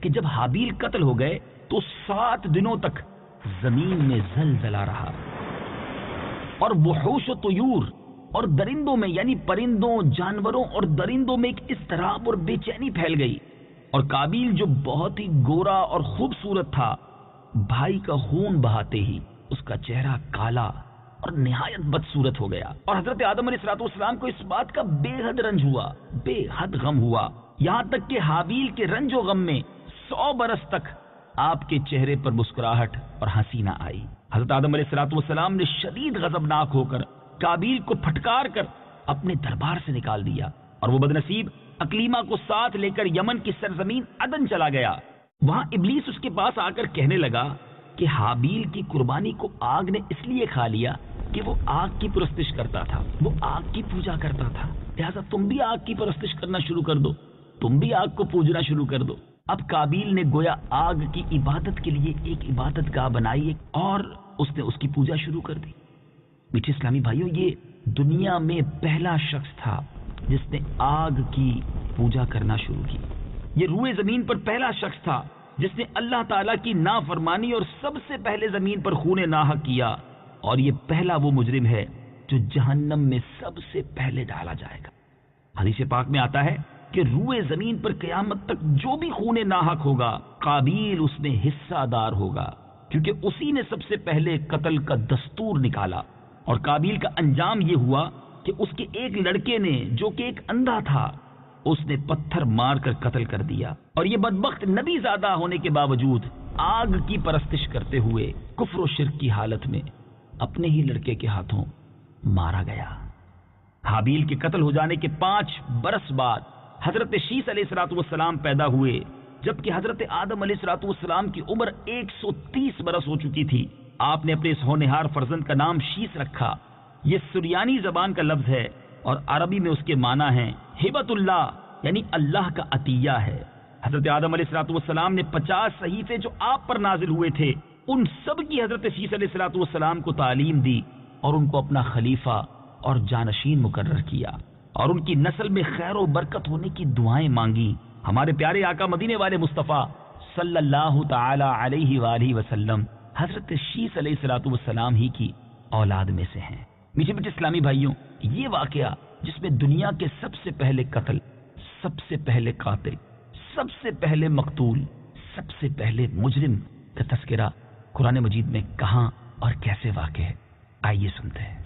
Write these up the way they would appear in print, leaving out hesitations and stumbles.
کہ جب حابیل قتل ہو گئے تو 7 دنوں تک زمین میں زلزلہ رہا، اور وحوش و طیور اور درندوں میں یعنی پرندوں، جانوروں اور درندوں میں ایک اضطراب اور بے چینی پھیل گئی، اور قابیل جو بہت ہی گورا اور خوبصورت تھا، بھائی کا خون بہاتے ہی اس کا چہرہ کالا اور نہایت بدصورت ہو گیا، اور حضرت آدم علیہ السلام کو اس بات کا بے حد رنج ہوا، بے حد غم ہوا، یہاں تک کہ حابیل کے رنج و غم میں 100 برس تک آپ کے چہرے پر مسکراہٹ اور ہنسی نہ آئی۔ حضرت آدم علیہ السلام نے شدید غضبناک ہو کر قابیل کو پھٹکار کر اپنے دربار سے نکال دیا، اور وہ بدنصیب اکلیمہ کو ساتھ لے کر یمن کی سرزمین عدن چلا گیا۔ وہاں ابلیس اس کے پاس آ کر کہنے لگا کہ حابیل کی قربانی کو آگ نے اس لیے کھا لیا کہ وہ آگ کی پرستش کرتا تھا، وہ آگ کی پوجا کرتا تھا، لہذا تم بھی آگ کی پرستش کرنا شروع کر دو، تم بھی آگ کو پوجنا شروع کر دو۔ اب قابیل نے گویا آگ کی عبادت کے لیے ایک عبادت گاہ بنائی اور اس نے اس کی پوجا شروع کر دی۔ میٹھے اسلامی بھائیوں، یہ دنیا میں پہلا شخص تھا جس نے آگ کی پوجا کرنا شروع کی۔ یہ روئے زمین پر پہلا شخص تھا جس نے اللہ تعالیٰ کی نافرمانی اور سب سے پہلے زمین پر خون ناحق کیا، اور یہ پہلا وہ مجرم ہے جو جہنم میں سب سے پہلے ڈالا جائے گا۔ حدیث پاک میں آتا ہے کہ روئے زمین پر قیامت تک جو بھی خون ناحق ہوگا، قابیل اس میں حصہ دار ہوگا، کیونکہ اسی نے سب سے پہلے قتل کا دستور نکالا۔ اور قابیل کا انجام یہ ہوا کہ اس کے ایک لڑکے نے جو کہ ایک اندھا تھا، اس نے پتھر مار کر قتل کر دیا، اور یہ بدبخت نبی زادہ ہونے کے باوجود آگ کی پرستش کرتے ہوئے کفر و شرک کی حالت میں اپنے ہی لڑکے کے ہاتھوں مارا گیا۔ حابیل کے قتل ہو جانے کے 5 برس بعد حضرت شیس علیہ السلام پیدا ہوئے، جبکہ حضرت آدم علیہ السلام کی عمر 130 برس ہو چکی تھی۔ آپ نے اپنے اس ہونہار فرزند کا نام شیس رکھا۔ یہ سریانی زبان کا لفظ ہے اور عربی میں اس کے معنی ہیں ہبت اللہ، یعنی اللہ کا عطیہ ہے۔ حضرت آدم علیہ السلام نے 50 صحیفے جو آپ پر نازل ہوئے تھے، ان سب کی حضرت شیس علیہ السلام کو تعلیم دی اور ان کو اپنا خلیفہ اور جانشین مقرر کیا، اور ان کی نسل میں خیر و برکت ہونے کی دعائیں مانگی۔ ہمارے پیارے آقا مدینے والے مصطفیٰ صلی اللہ تعالی علیہ وآلہ وسلم حضرت شیس علیہ السلام ہی کی اولاد میں سے ہیں۔ میٹھے میٹھے اسلامی بھائیوں، یہ واقعہ جس میں دنیا کے سب سے پہلے قتل، سب سے پہلے قاتل، سب سے پہلے مقتول، سب سے پہلے مجرم کا تذکرہ قرآن مجید میں کہاں اور کیسے واقع ہے، آئیے سنتے ہیں۔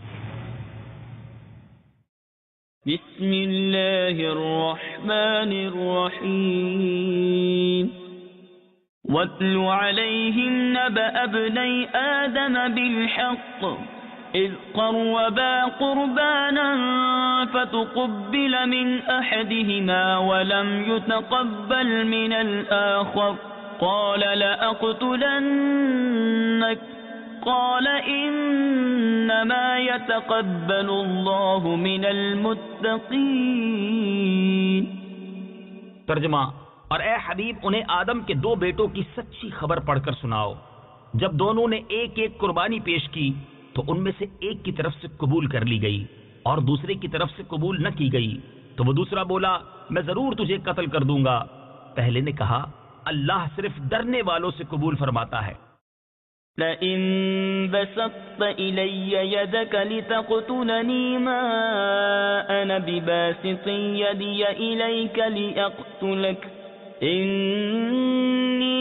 بسم اللہ الرحمن الرحیم وَاتْلُ عَلَيْهِمْ نَبَأَ ابْنَيْ آدَمَ بِالْحَقِّ إِذْ قَرَّبَا قُرْبَانًا فَتُقُبِّلَ مِنْ أَحَدِهِمَا وَلَمْ يُتَقَبَّلْ مِنَ الْآخَرِ قَالَ لَأَقْتُلَنَّكَ قَالَ إِنَّمَا يَتَقَبَّلُ اللَّهُ مِنَ الْمُتَّقِينَ۔ ترجمہ: اور اے حبیب، انہیں آدم کے 2 بیٹوں کی سچی خبر پڑھ کر سناؤ۔ جب دونوں نے ایک ایک قربانی پیش کی تو ان میں سے ایک کی طرف سے قبول کر لی گئی اور دوسرے کی طرف سے قبول نہ کی گئی، تو وہ دوسرا بولا میں ضرور تجھے قتل کر دوں گا۔ پہلے نے کہا اللہ صرف ڈرنے والوں سے قبول فرماتا ہے۔ لئن بسطت إلي يدك لتقتلني ما أنا بباسط يدي إليك لأقتلك إني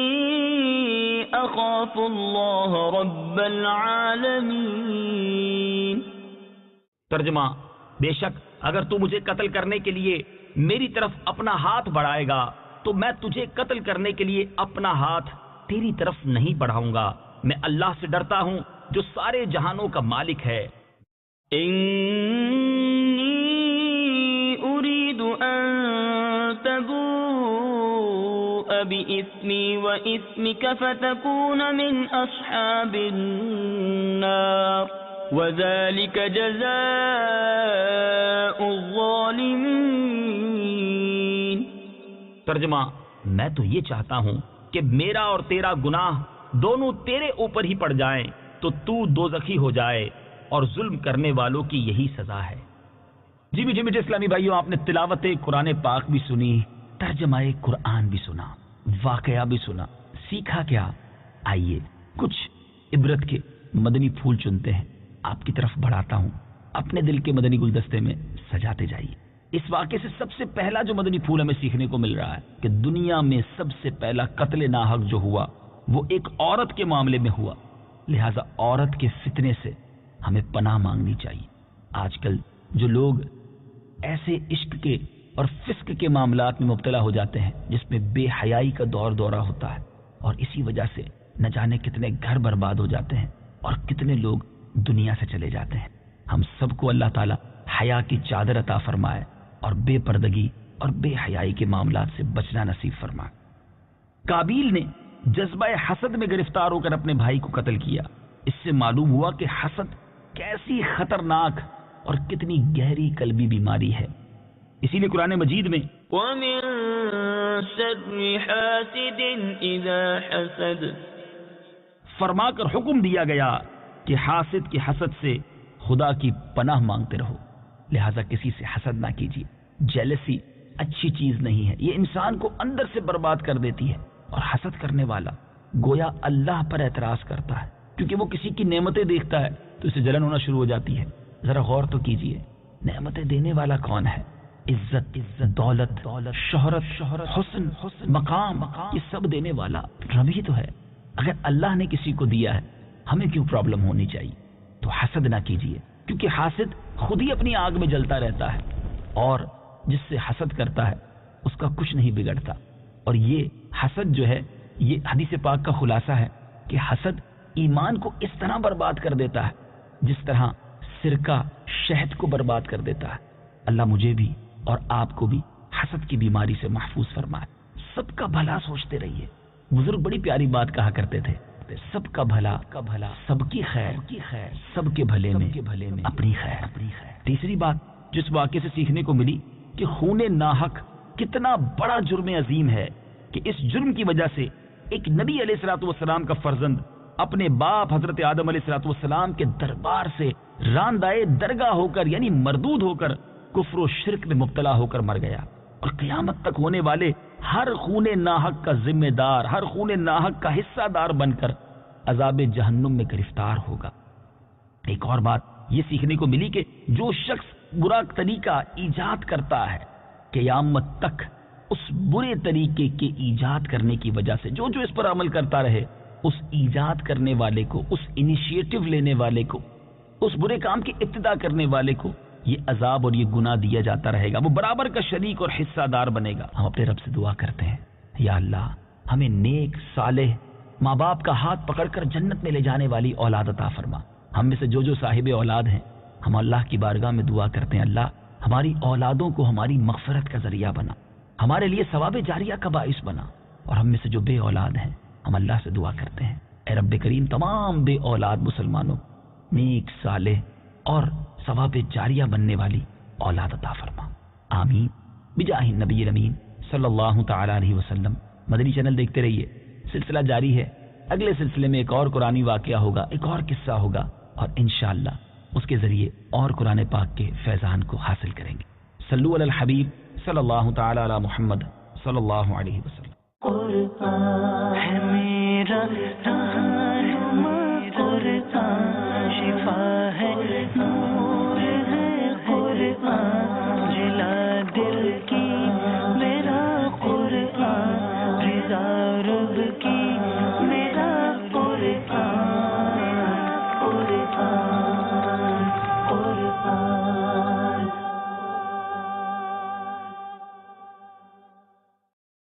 أخاف الله رب العالمين۔ ترجمہ: بے شک اگر تو مجھے قتل کرنے کے لیے میری طرف اپنا ہاتھ بڑھائے گا تو میں تجھے قتل کرنے کے لیے اپنا ہاتھ تیری طرف نہیں بڑھاؤں گا۔ میں اللہ سے ڈرتا ہوں جو سارے جہانوں کا مالک ہے۔ انی اريد ان تبوء بإثمي وإثمك فتكون من اصحاب النار وذلك جزاء الظالمین۔ ترجمہ: میں تو یہ چاہتا ہوں کہ میرا اور تیرا گناہ دونوں تیرے اوپر ہی پڑ جائیں تو تو دوزخی ہو جائے، اور ظلم کرنے والوں کی یہی سزا ہے۔ جی میٹھے میٹھے اسلامی بھائیوں، آپ نے تلاوت قرآن پاک بھی سنی، ترجمہ قرآن بھی سنا۔ واقعہ بھی سنا، سیکھا کیا؟ آئیے کچھ عبرت کے مدنی پھول چنتے ہیں، آپ کی طرف بڑھاتا ہوں، اپنے دل کے مدنی گلدستے میں سجاتے جائیے۔ اس واقعے سے سب سے پہلا جو مدنی پھول ہمیں سیکھنے کو مل رہا ہے کہ دنیا میں سب سے پہلا قتل ناحق جو ہوا وہ ایک عورت کے معاملے میں ہوا، لہذا عورت کے فتنے سے ہمیں پناہ مانگنی چاہیے۔ آج کل جو لوگ ایسے عشق کے اور فسق کے معاملات میں مبتلا ہو جاتے ہیں جس میں بے حیائی کا دور دورہ ہوتا ہے، اور اسی وجہ سے نہ جانے کتنے گھر برباد ہو جاتے ہیں اور کتنے لوگ دنیا سے چلے جاتے ہیں۔ ہم سب کو اللہ تعالی حیا کی چادر عطا فرمائے اور بے پردگی اور بے حیائی کے معاملات سے بچنا نصیب فرمائے۔ قابیل نے جذبہ حسد میں گرفتار ہو کر اپنے بھائی کو قتل کیا۔ اس سے معلوم ہوا کہ حسد کیسی خطرناک اور کتنی گہری قلبی بیماری ہے۔ اسی لیے قرآن مجید میں وَمِن شَرِّ حَاسِدٍ إِذَا حَسَدَ فرما کر حکم دیا گیا کہ حاسد کے حسد سے خدا کی پناہ مانگتے رہو، لہذا کسی سے حسد نہ کیجیے۔ جیلسی اچھی چیز نہیں ہے، یہ انسان کو اندر سے برباد کر دیتی ہے، اور حسد کرنے والا گویا اللہ پر اعتراض کرتا ہے، کیونکہ وہ کسی کی نعمتیں دیکھتا ہے تو اسے جلن ہونا شروع ہو جاتی ہے۔ ذرا غور تو کیجیے، نعمتیں دینے والا کون ہے؟ عزت، دولت، شہرت، حسن، مقام، یہ سب دینے والا رب ہی تو ہے۔ اگر اللہ نے کسی کو دیا ہے ہمیں کیوں پرابلم ہونی چاہیے؟ تو حسد نہ کیجیے، کیونکہ حاسد خود ہی اپنی آگ میں جلتا رہتا ہے، اور جس سے حسد کرتا ہے اس کا کچھ نہیں بگڑتا۔ اور یہ حسد جو ہے، یہ حدیث پاک کا خلاصہ ہے کہ حسد ایمان کو اس طرح برباد کر دیتا ہے جس طرح سرکہ شہد کو برباد کر دیتا ہے۔ اللہ مجھے بھی اور آپ کو بھی حسد کی بیماری سے محفوظ فرمائے۔ سب کا بھلا سوچتے رہیے۔ بزرگ بڑی پیاری بات کہا کرتے تھے، سب کا بھلا، سب کی خیر، سب کے بھلے میں اپنی خیر۔ تیسری بات جو اس واقعے سے سیکھنے کو ملی کہ خون ناحق کتنا بڑا جرم عظیم ہے، کہ اس جرم کی وجہ سے ایک نبی علیہ الصلوۃ والسلام کا فرزند اپنے باپ حضرت آدم علیہ الصلوۃ والسلام کے دربار سے راندائے درگاہ ہو کر، یعنی مردود ہو کر، کفر و شرک میں مبتلا ہو کر مر گیا، اور قیامت تک ہونے والے ہر خون ناحق کا ذمہ دار، ہر خون ناحق کا حصہ دار بن کر عذاب جہنم میں گرفتار ہوگا۔ ایک اور بات یہ سیکھنے کو ملی کہ جو شخص برا طریقہ ایجاد کرتا ہے، قیامت تک اس برے طریقے کے ایجاد کرنے کی وجہ سے جو اس پر عمل کرتا رہے، اس ایجاد کرنے والے کو، اس انیشیٹو لینے والے کو، اس برے کام کی ابتدا کرنے والے کو یہ عذاب اور یہ گناہ دیا جاتا رہے گا، وہ برابر کا شریک اور حصہ دار بنے گا۔ ہم اپنے رب سے دعا کرتے ہیں، یا اللہ ہمیں نیک، صالح، ماں باپ کا ہاتھ پکڑ کر جنت میں لے جانے والی اولاد عطا فرما۔ ہم میں سے جو صاحب اولاد ہیں، ہم اللہ کی بارگاہ میں دعا کرتے ہیں، اللہ ہماری اولادوں کو ہماری مغفرت کا ذریعہ بنا، ہمارے لیے ثواب جاریہ کا باعث بنا۔ اور ہم میں سے جو بے اولاد ہیں، ہم اللہ سے دعا کرتے ہیں، اے رب کریم تمام بے اولاد مسلمانوں نیک، صالح اور ثواب جاریہ بننے والی اولاد عطا فرما، آمین بجاہ النبی الامین صلی اللہ تعالی علیہ وسلم۔ مدنی چینل دیکھتے رہیے، سلسلہ جاری ہے۔ اگلے سلسلے میں ایک اور قرآنی واقعہ ہوگا، ایک اور قصہ ہوگا، اور انشاءاللہ اس کے ذریعے اور قرآن پاک کے فیضان کو حاصل کریں گے۔ صلو علی الحبیب صلی اللہ تعالی علی محمد صلی اللہ علیہ وسلم۔ قرآن ہے میرا